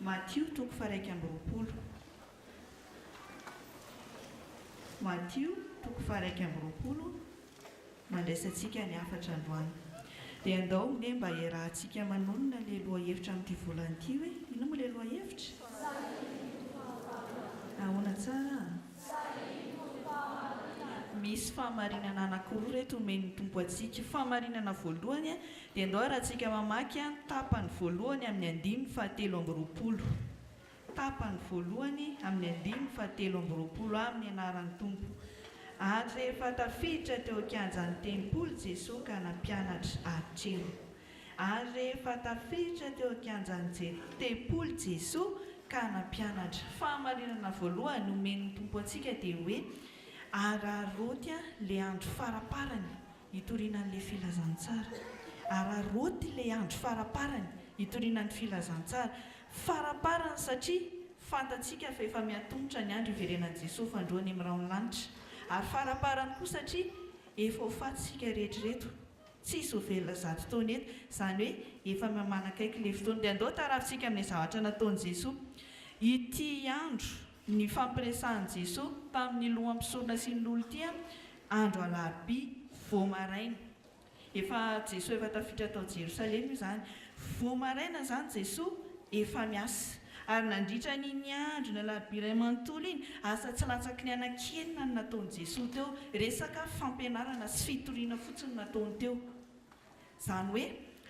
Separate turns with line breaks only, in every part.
Mattio toko faraiky amby roapolo. Mattio toko faraiky amby roapolo mandraisantsika ny afatra androany. Dia andao ne mba iarahantsika manonona le lohahevitra amin'ity volana ity hoe ino moa le lohahevitra? Ahoana tsara? Misy fahamarinana anankiroa reto omen'ny tompo antsika. Fahamarinana voalohany dia andao rahantsika mamaky tapany voalohany amin'ny andimy fahatelo amby roapolo. Tapany voalohany amin'ny andimy fahatelo amby roapolo amin'ny anaran'ny tompo. Ary rehefa tafiditra teo an-kianjan'ny tempolo Jesosy ka nampianatra hatreo. Ary rehefa tafiditra teo an-kianjan'ny tempolo Jesosy ka nampianatra. Fahamarinana voalohany omen'ny tompo antsika dia hoe araroty le andro faraparany hitorinan'le filazantsara. Araroty le andro faraparany hitorinan'ny filazantsara. Faraparany satria fantatsika fa efa miatongotra ny andro iverenan'i Jesosy fandroany amin'ny raon'lanitra. Ary faraparany koa satria efa ho fatsika rehetrareto. Tsisy ho velona zato taona eto. Izany hoe efa manakaiky le fotoana. Dia andao tarafitsika amin'ny zavatra nataon'i Jesosy. Ity andro ny fampiresahan'i Jesosy tamin'ny loham-pisorona sy ny lolo ity andro alarobia voamaraina. Efa Jesosy efa tafiditra tao Jerosalema izany. Voamaraina izany Jesosy efa miasa. Ary nandritra n'iny andro ny alarobia iray manontolo iny, asa tsy latsaky ny anakenina no nataon'i Jesosy teo. Resaka fampianarana sy fitoriana fotsiny nataony teo. Izany hoe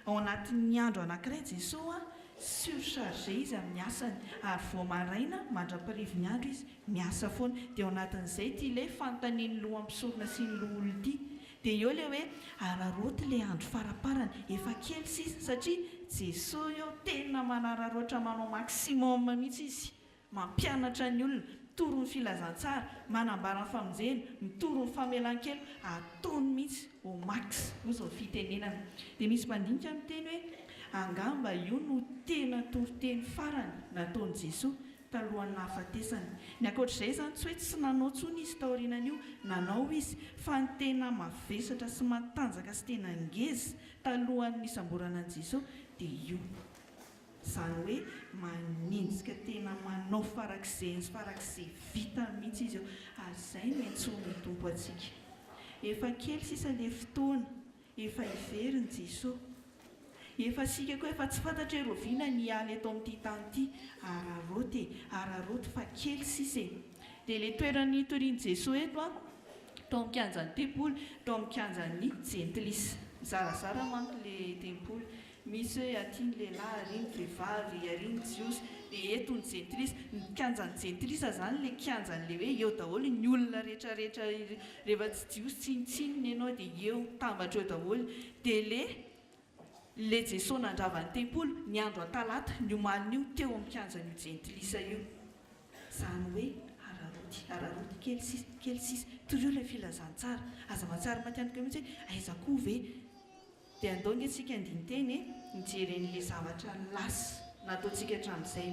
ao anatin'ny andro anankiray Jesosy surchargé izy amin'ny asany, ary voamaraina mandra-parivo ny andro izy miasa foana. Dia ao anatin'izay ity le fanontanian'ny loham-pisorona sy ny lolo ity. Dia eo le hoe araroty le andro faraparany, efa kely sisa satria Jesosy eo tena manararoatra manao maximum mihitsy izy, mampianatra ny olona, mitoro ny filazantsara, manambara ny famonjena, mitoro ny famelan-kelo, ataony mihitsy au max. Io izao fitenenana. Dia misy mpandinika miteny hoe angamba io no tena toriteny farany nataon'i Jesosy talohan'ny nahafatesany. Ny ankoatr'izay izany tsy hoe tsy nanao intsony izy taorianan'io, nanao izy, fa ny tena mavesatra sy matanjaka sy tena ngeza talohan'ny isamborana an'i Jesosy dia io. Izany hoe maninjika tena manao farak'izay sy farak'izay vita mihitsy izy eo. Ary izay no iantson'ny tompo antsika. Efa kely sisa le fotoana, efa iveriny Jesosy. Efa sika koa efa tsy fantatra roviana ny haly eto amin'ity tany ity. Araroty fa kely sisa. Dia le toerany hitorian'i Jesosy eto tao amin'ny kianjan'ny tempolo, tao amin'ny kianjan'ny jentilisa. Zarazara manko le tempolo. Misy hoe aty ny lehilahy, ary ny vehivavy, ary ny jiosy. Dia eto ny jentilisa. Ny kianjan'ny jentilisa izany le kianjan'le hoe eo daholo ny olona rehetrarehetra, rehefa tsy jiosy tsinitsininy ianao dia eo tambatra eo daholo. Dia le Jesosy nandravany tempolo ny andro an-talata ny omalin'io teo amin'ny kianjan'io jentilisa io. Izany hoe araroty kely sisa torio ilay filazantsara. Aza mahatsara matiantoka mihitsy hoe aiza koa ve. Dia andao nge tsika andiniteny nijeren'le zavatra lasa nataontsika hatramin'izay.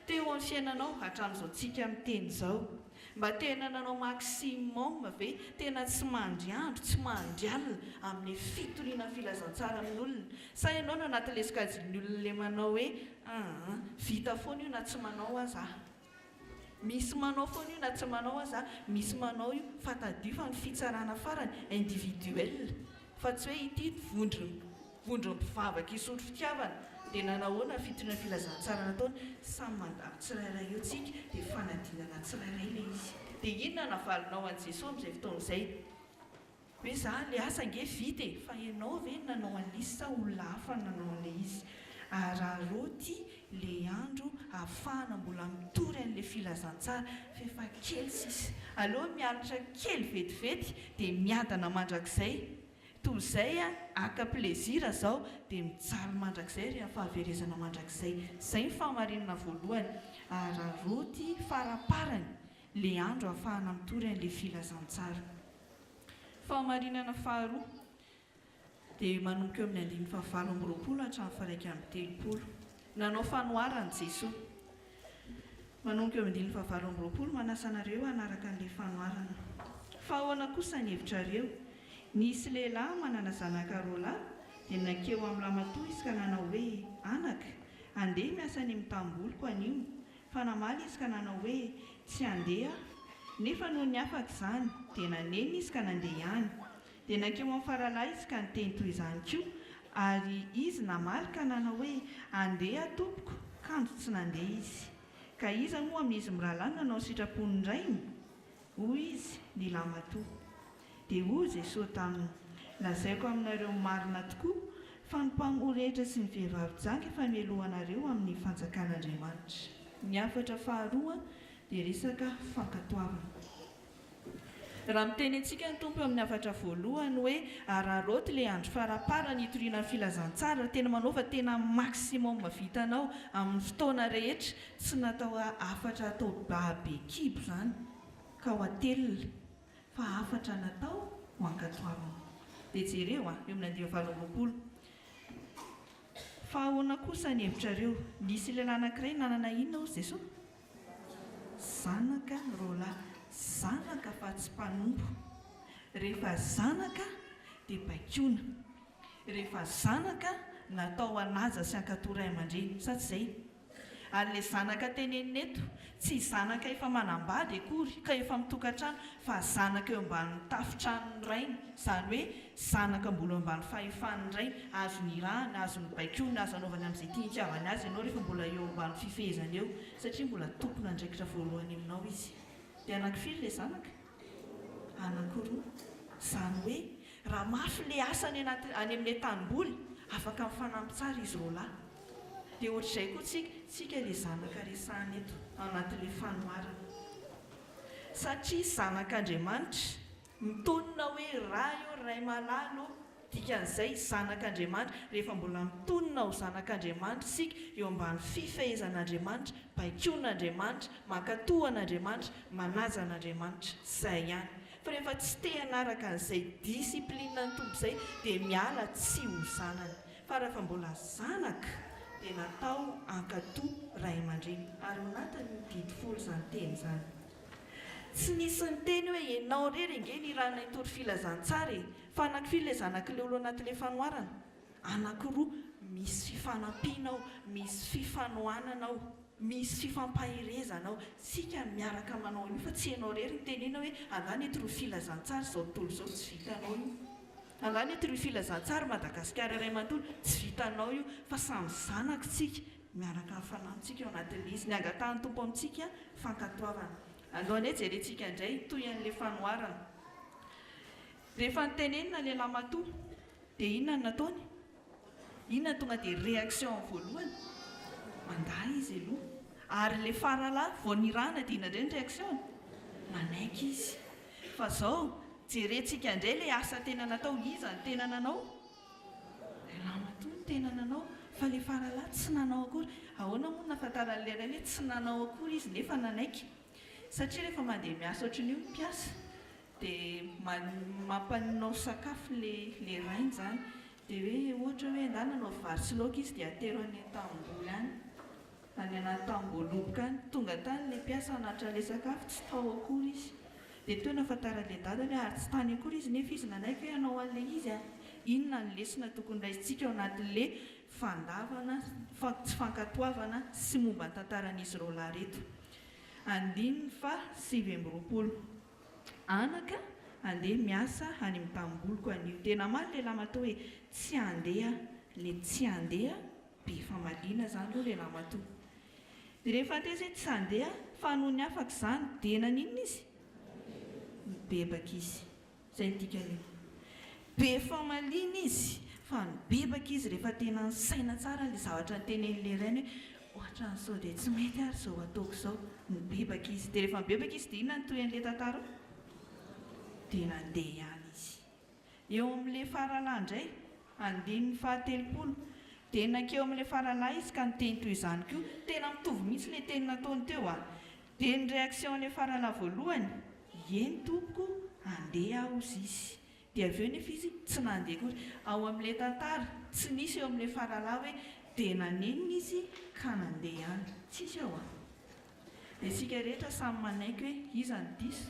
Teo amin'ny fiainanao hatramin'izao tsika miteny izao, mba tena nanao maximum ve, tena tsy mandry andro, tsy mandry alina amin'ny fitoriana filazantsara amin'olona. Sa ianao no anatin'ilay sokajin'ny olona le manao hoe vita foana io na tsy manao aza. Misy manao foana io na tsy manao aza. Misy manao io fa tadio fa ny fitsarana farany individuel, fa tsy hoe ity vondrony mpivavaka hisotro fitiavana dia nanahoana fitoriana filazantsara nataony. Samy mandalo tsirairay eo tsika dia fanadinana tsirairay ilay izy. Dia inona navalinao an'i Jesosy amin'izay fotoana izay? Hoe za le asa nge vita fa ianao ve nanao an'izy sa olona hafa nanao an'ilay izy? Araroty le andro ahafahana mbola mitory an'ilay filazantsara fa efa kely sisa. Aleo mianatra kely vetivety dia miadana mandrakizay. Toy izay aka plezira zao dia mijaly mandrakizay rehefa fahaverezana mandrakizay. Izay ny fahamarinana voalohany. Araroty faraparany le andro ahafahana mitory an'ilay filazantsara. Fahamarinana faharoa dia manomboka eo amin'ny andiny fahavalo amby roapolo hatramin'ny faraiky amby telopolo. Nanao fanoharana Jesosy. Manomboka eo amin'ny andiny fahavalo amby roapolo manasa anareo hanaraka an'ilay fanoharana. Fa ahoana kosa ny hevitrareo? Nisy lehilahy manana zanaka roa lahy dia nakeo amin'ny lamatoa izy ka nanao hoe anaka, andeha miasa any amin'ny tamboloko anio fa namaly izy ka nanao hoe tsy andeha nefa noho ny afaka izany dia nanena izy ka nandeha ihany dia nankeo amin'ny faralahy izy ka niteny toy izany koa ary izy namaly ka nanao hoe andeha tompoko kanjo tsy nandeha izy ka iza moa amin'izy mirahalahy nanao sitrapony indrainy hoy izy ny lamatoa dia hoy Jesosy taminy lazaiko aminareo marina tokoa fa ny mpamoha rehetra sy ny vehivavy janky efa mialohanareo amin'ny fanjakan'Andriamanitra. Ny hafatra faharoa dia resaka fankatoavana. Raha miteny antsika ny tompo amin'ny hafatra voalohany hoe araroty ilay andro faraparany hitoriana ny filazantsara tena manao fa tena maximum vitanao amin'ny fotoana rehetra tsy natao hafatra atao babe kibo izany ka ho atelina fa hafatra natao ho ankatoavana. Dia jereo eo amin'ny 2020 fa ahoana kosa ny hevitrareo nisy lehilahy anankiray nanana inona hozy Jesosy? Zanaka roalahy, zanaka fa tsy mpanompo. Rehefa zanaka dia baikona, rehefa zanaka natao hanaja sy hankatò ray aman-dreny sa tsy izay? Ary ilay zanaka tenenina eto tsy zanaka efa manambady akory ka efa mitokantrano fa zanaka eo ambanin'ny tafotranony rainy, izany hoe zanaka mbola ambany fahefan'ny rainy, azony irahana, azony baikona, azo anaovany amin'izay tia itiavany azy ianao rehefa mbola eo ambany fifehezana eo satria mbola tompona andraikitra voalohany aminao izy. Dia anankifiry ilay zanaka? Anankiroa. Izany hoe raha mafy ilay asany any amin'ilay tanimboly afaka mifanampy tsara izy roalahy. Dia ohatr'izay koa tsika ilay zanaka resahana eto anatin'ilay fanoharana satria zanak'Andriamanitra mitonina hoe raha io ray malalo dikan'izay zanak'Andriamanitra rehefa mbola mitonina ho zanak'Andriamanitra sika eo ambany fifehezan'Andriamanitra, baikon'Andriamanitra, mankatohan'Andriamanitra, manazan'Andriamanitra, izay ihany. Fa rehefa tsy te hanaraka an'izay disiplinina ny tompo izay dia miala tsy ho zanany. Fa rehefa mbola zanaka dia natao hankatò ray aman-dreny ary ao anatin'ny didy folo izany teny izany. Tsy nisy niteny hoe ianao rery ange ny irana hitory filazantsara fa anankifiry ilay zanak'ilay olo anatin'ilay fanoharana? Anankiroa. Misy fifanampiana ao, misy fifanohanana ao, misy fifampaherezana ao. Sika miaraka manao io fa tsy ianao rery nitenena hoe angany hitory filazantsara izao tontolo izao tsy vitanao io. Angany hitory filazantsara Madagasikara iray manontolo tsy vitanao io fa samy zanaka tsika miaraka mifanampitsika eo anatin'ilay izy. Ny angatahany tompo amintsika fankatoavana. Andao jerentsika indray toy an'ilay fanoharana. Rehefa nitenenina ilay lamatoa dia inona no nataony? Inona tonga dia réaction voalohany? Mandahy izy aloha. Ary ilay faralahy vao nirahana dia inona indray ny réaction? Manaiky izy. Fa izao jerentsika indray ilay asa tena natao, iza ny tena nanao? Ilay lamatoa ny tena nanao fa ilay faralahy tsy nanao akory. Ahoana moa nahafantaran'ilay iray hoe tsy nanao akory izy nefa nanaiky? Satria rehefa mandeha miasa ohatran'io mpiasa dia mampanao sakafo ilay rainy izany dia hoe ohatra hoe andana nanao vary sy laoka izy dia atero any an-tamboho any, any anaty tamboholoboka any. Tonga tany ilay mpiasa hanatra ilay sakafo tsy tao akory izy. Dia toy nahafantaran'ilay dadany hoe ary tsy tany akory izy nefa izy nanaiky hoe hanao an'ilay izy a. Inona ny lesona tokony raisintsika ao anatin'ilay fandavana, tsy fankatoavana sy momba ny tantaran'izy roalahy reto. 2020 anaka andeha miasa any amin'ny tamboloko anio. Tena maly ilay lamatoa hoe tsy andeha, ilay tsy andeha be famaliana izany aloha ilay lamatoa. Dia rehefa tezay tsy andeha fa noho ny afaka izany dia nanina izy? Mibebaka izy. Izay no dikany. Be famaliana izy fa mibebaka izy rehefa tena nisaina tsara ilay zavatra nitenen'ilay rainy hoe ohatra n'izao dia tsy mety ary izao ataoko izao. Mibebaka izy. Dia rehefa mibebaka izy dia inona no toy an'ilay tantara? Dia nandeha ihany izy. Eo amin'ilay faralahy indray 2030 dia nankeo amin'ilay faralahy izy ka niteny toy izany koa. Tena mitovy mihitsy ilay teny nataony teo a. Dia ny réaction-n'ilay faralahy voalohany, eny tompoko andeha aho hozy izy. Dia avy eo nefa izy tsy nandeha akory. Ao amin'ilay tantara tsy nisy eo amin'ilay faralahy hoe dia nanenina izy ka nandeha ihany. Tsisy ao a. Dia isika rehetra samy manaiky hoe iza ny diso.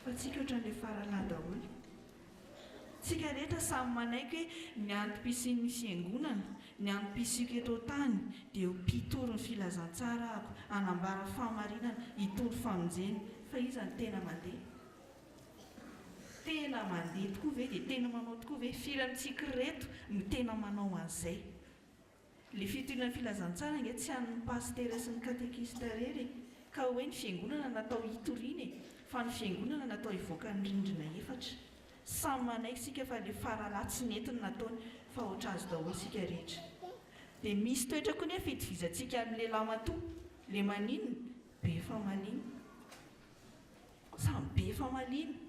Fa tsika ohatran'ilay faralahy daholo. tsika rehetra samy manaiky hoe ny antom-pisian'ny fiangonana ny antom-pisiko eto tany dia ho mpitoro ny filazantsara ako anambara fahamarinana hitoro famonjeny fa iza ny tena mandeha tokoa ve dia tena manao tokoa ve firy amintsika reto no tena manao an'izay le fitorian'ny filazantsara nge tsy an'ny pastera sy ny katekista rery ka hoe ny fiangonana natao hitoriana fa ny fiangonana natao hivoaka ny rindrina efatra samy manaiky sika fa le faralahy tsy netiny nataony fa ohatra azo daholo sika rehetra dia misy toetra koa nefa fitovizantsika amin'ny lehilahy matoa le maninona be famalina samy be famalina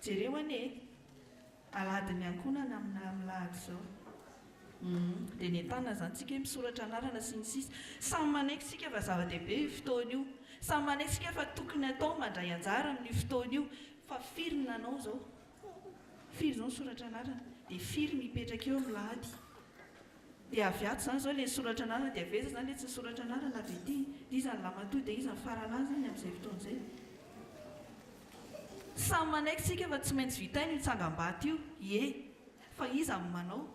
jereo ane aladiny ankonana amina milahady zao dia ny entana zany tsika hoe misoratra anarana sy ny sisa samy manaiky sika fa zava-dehibe io fotoana io samy manaiky sika fa tokony atao mandray anjara amin'ny fotoana io fa firy ny nanao zao firy zao misoratra anarana dia firy mipetraka eo milahady dia avy ato zany zao le nisoratra anarana dia aveza zany le tsy nisoratra anarana avy ety iza ny lamatoa dia iza ny faralahy zany amin'izay fotoana izay samy manaiky sika fa tsy maintsy vitainy mitsangam-baty io fa iza ny manao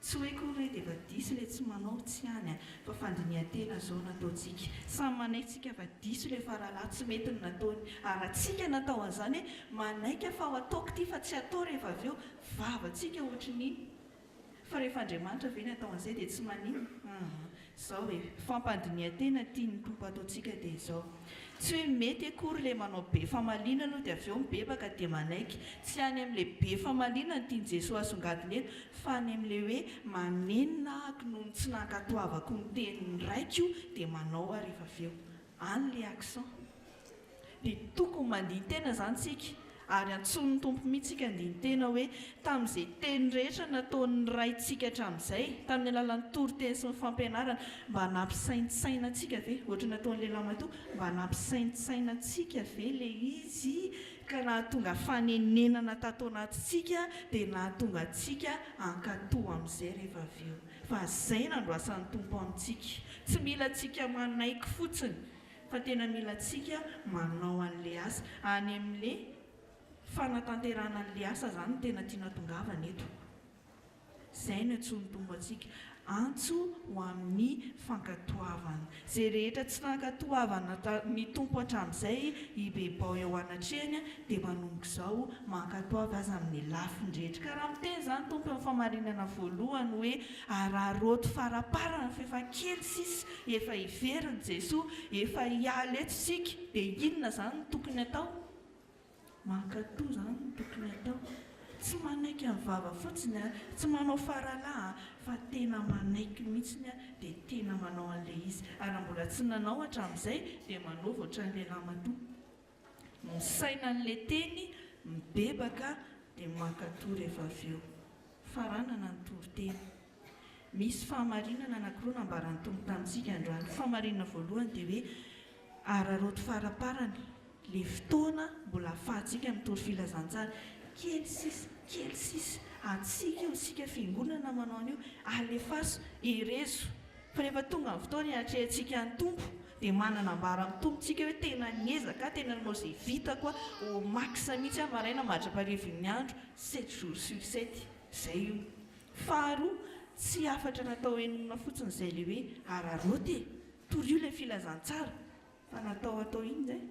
tsy hoe koa dia efa diso le tsy manao tsy any fa fandinihan-tena zao nataontsika samy manaiky tsika fa diso le faralahy tsy mety ny nataony ary atsika natao an'izany hoe manaika fa ho ataoko ity fa tsy atao rehefa avy eo vavantsika ohatran'iny fa rehefa Andriamanitra ve ny atao an'izay dia tsy manino zao hoe fampandinihan-tena tiany tompo ataontsika dia izao tsy hoe mety akory le manao be famalina aloha dia avy eo mibebaka dia manaiky tsy any amin'le be famalina ny tiany Jesosy asongadiny eto fa any amin'le hoe manenina ako noho ny tsy nankatoavako ny teniny raika io dia manao ary rehefa avy eo any le accent dia tokony mandiny-tena zany tsika ary antson'ny tompo mihitsika andiny-tena hoe tamin'izay teny rehetra nataon'ny raintsika hatramin'izay tamin'ny alalan'ny toriteny sy ny fampianarana mba nampisaintsainantsika ve ohatra nataon'ny lehilahy matoa mba nampisaintsainantsika ve le izy ka nahatonga fanenenana tato anatintsika dia nahatonga antsika ankatoa amin'izay rehefa avy eo fa izay nandroasan'ny tompo amintsika tsy mila antsika manaiky fotsiny fa tena mila antsika manao an'le asa any amin'le fanatanterana an'le asa zany no tena tiana tongavana eto izay no antsony tombo antsika antso ho amin'ny fankatoavana izay rehetra tsy nankatoavana ny tompo hatramin'izay ibebao eo anatrehany dia manomboka izao mankatoava azy amin'ny lafindrehetra ka raha miteny zany tompo amin'ny famarinana voalohany hoe araroto faraparana fa efa kely sisa efa hiveriny Jesosy efa hialy eto sika dia inona zany no tokony atao mankatoa zany no tokony atao tsy manaiky amin'ny vava fotsiny tsy manao faralahy fa tena manaiky mihitsiny dia tena manao an'ilay izy ary mbola tsy nanao hatramin'izay dia manaova ohatran'ilay lamatoa misaina an'ilay teny mibebaka dia mankatoa rehefa avy eo faranana ny toriteny misy fahamarinana anankiroa nambaran'ny tompo tamintsika androany fahamarinana voalohany dia hoe araroto faraparany le fotoana mbola ahafahantsika mitory filazantsara kely sisa atsika io sika fiangonana manao an'io alefaso erezo fa rehefa tonga amin'ny fotoana iatrehantsika ny tompo dia manana ambara amin'ny tompontsika hoe tena niezaka tena nanao izay vitako ho maksa mihitsy aho maraina mahadraparivin'ny andro 7 jours sur 7 izay io faharoa tsy afatra natao enona fotsiny izay le hoe araroty tory io ilay filazantsara fa natao atao iny zay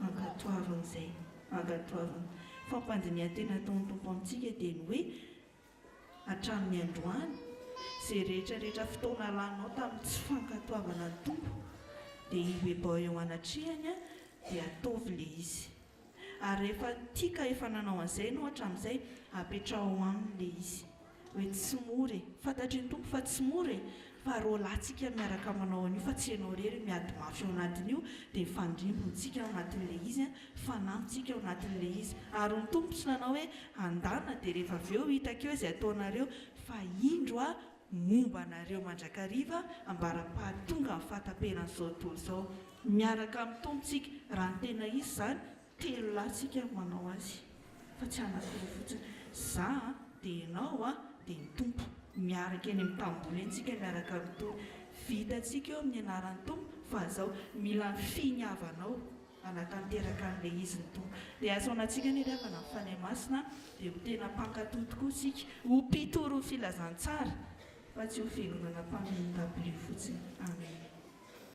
ankatoavana izay ankatoavana fampandinihan-tena ataon'ny tompo amintsika dia ny hoe hatramin'ny androany izay rehetrarehetra fotoana lanao tamin'ny tsy fankatoavana ny tompo dia ibebao eo anatrehany dia ataovy le izy ary rehefa tika efa nanao an'izay no hatramin'izay apetrao aminy le izy hoe tsy mory fantatry ny tompo fa tsy mory fa roa lahtsika miaraka manao an'io fa tsy ianao rery miady mafy ao anatin'io dia mifandrimbontsika ao anatin'ilay izy fanampytsika ao anatin'ilay izy ary ny tompo tsy nanao hoe andana dia rehefa avy eo hitakeo izay ataonareo fa indro momba anareo mandrakariva ambara-pahatonga amin'ny fahataperan'izao tontolo izao miaraka amin'ny tompontsika raha ny tena izy zany telo lahtsika manao azy fa tsy anakiroa fotsiny za dia ianao dia ny tompo miaraka eny amin'ny tamboly entsika miaraka amin'ny tompo vitantsika eo amin'ny anaran'ny tompo fa zao mila finiavanao anatanteraka an'ilay izy ny tompo. Dia asaonantsika ny ravana amin'ny fanahy masina dia ho tena mpankatoy tokoa isika, ho mpitoro filazantsara fa tsy ho fiangonana mpaminona dabilio fotsiny.